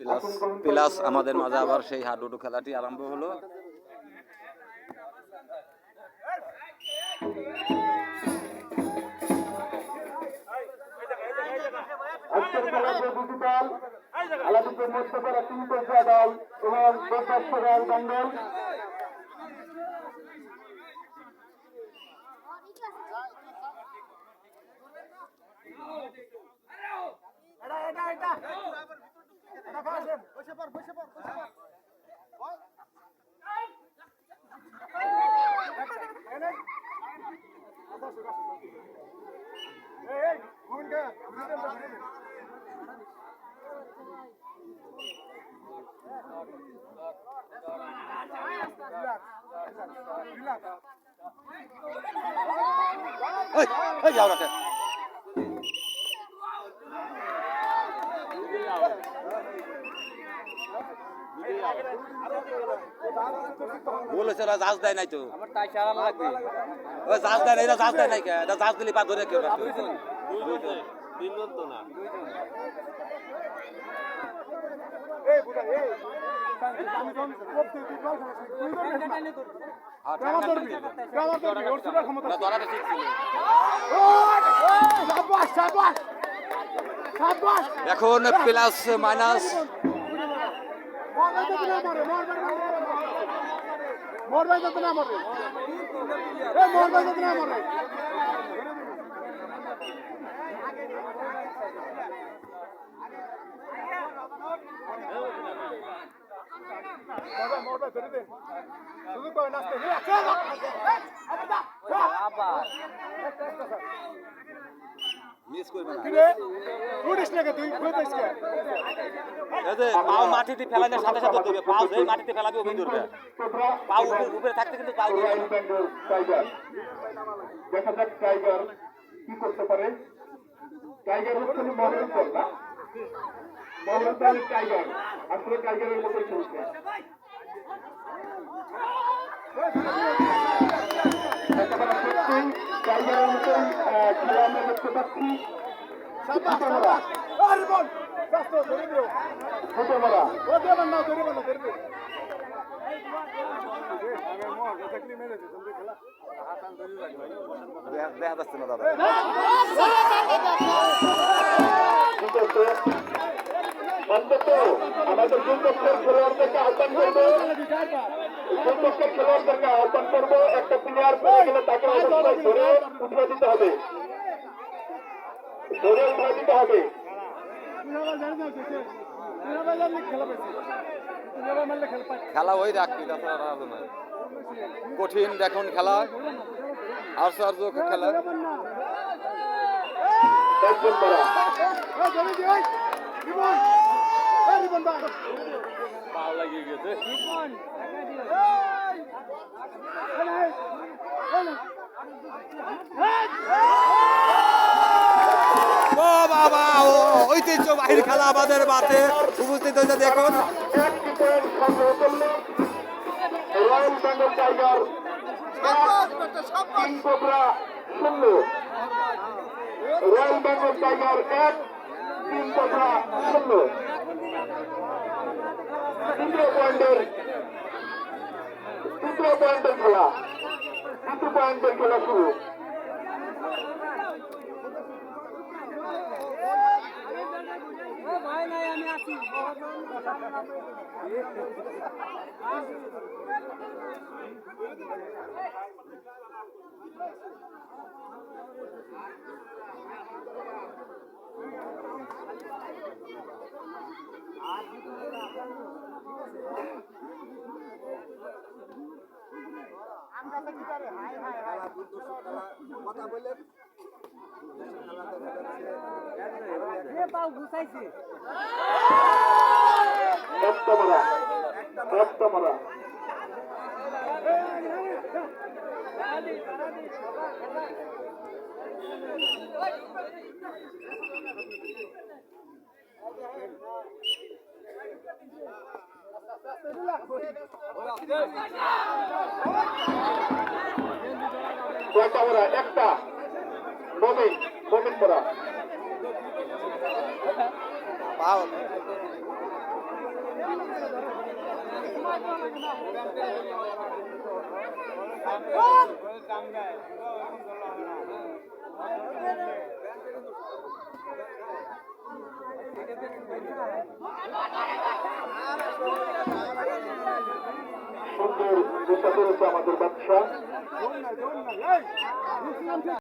Plus plus আমাদের মাঝে আবার সেই হাডুডু খেলাটি আরম্ভ হলো। আজকের খেলার যে দুটি দল আলাদুদ্দিন মোস্তফার তিন পয়সা দল এবং রয়্যাল বেঙ্গল যাও রাখে বলেছে ওরা জাহাজ দেয় নাই তো জাহাজ দেয় নাই, জাহাজ দেয় নাই, জাহাজ দিলে পা ধরে কেউ তো না। এখন প্লাস মাইনাস মিস করবে না, পাও মাটিতে ফেলানোর সাথে সাথে ধরবে, পাও যেই মাটিতে ফেলাবে ওই ধরবে, পাও উপরে থাকতে কিন্তু পাও ধরবে। দেখা যাক টাইগার কি করতে পারে। টাইগার হচ্ছে মহরম দল না, মহরম দলের টাইগার আসলে টাইগারের মতোই চলছে। টাইগারের মতোই খেলা আমরা দেখতে পাচ্ছি। দেখা যাচ্ছে না দাদা, অন্তত আমাদের দুপক্ষের খেলোয়াড়দেরকে আহ্বান করবো, দুপক্ষের খেলোয়াড়দেরকে আহ্বান করবো, একটা প্লেয়ার পড়ে গেলে তাকে অবশ্যই ধরে উঠে দিতে হবে, ধরে উঠে দিতে হবে। খেলা ওই রাখবি, কঠিন দেখুন খেলা, আশ্চর্য খেলা। পাও লাগিয়ে গেছে, ও বাবা, ও ঐতিহ্যবাহীর খেলা আমাদের মাঠে উপস্থিত হয়েছে। দেখুন royal Bengal tiger 3 cobra 0, royal Bengal tiger 1, 3 cobra 0। তৃতীয় পয়েন্টের খেলা, তৃতীয় পয়েন্টের খেলা শুরু। কথা বললেন একটা মোমিন পড়া সুন্দর জুতা করেছে আমাদের বাচ্চা।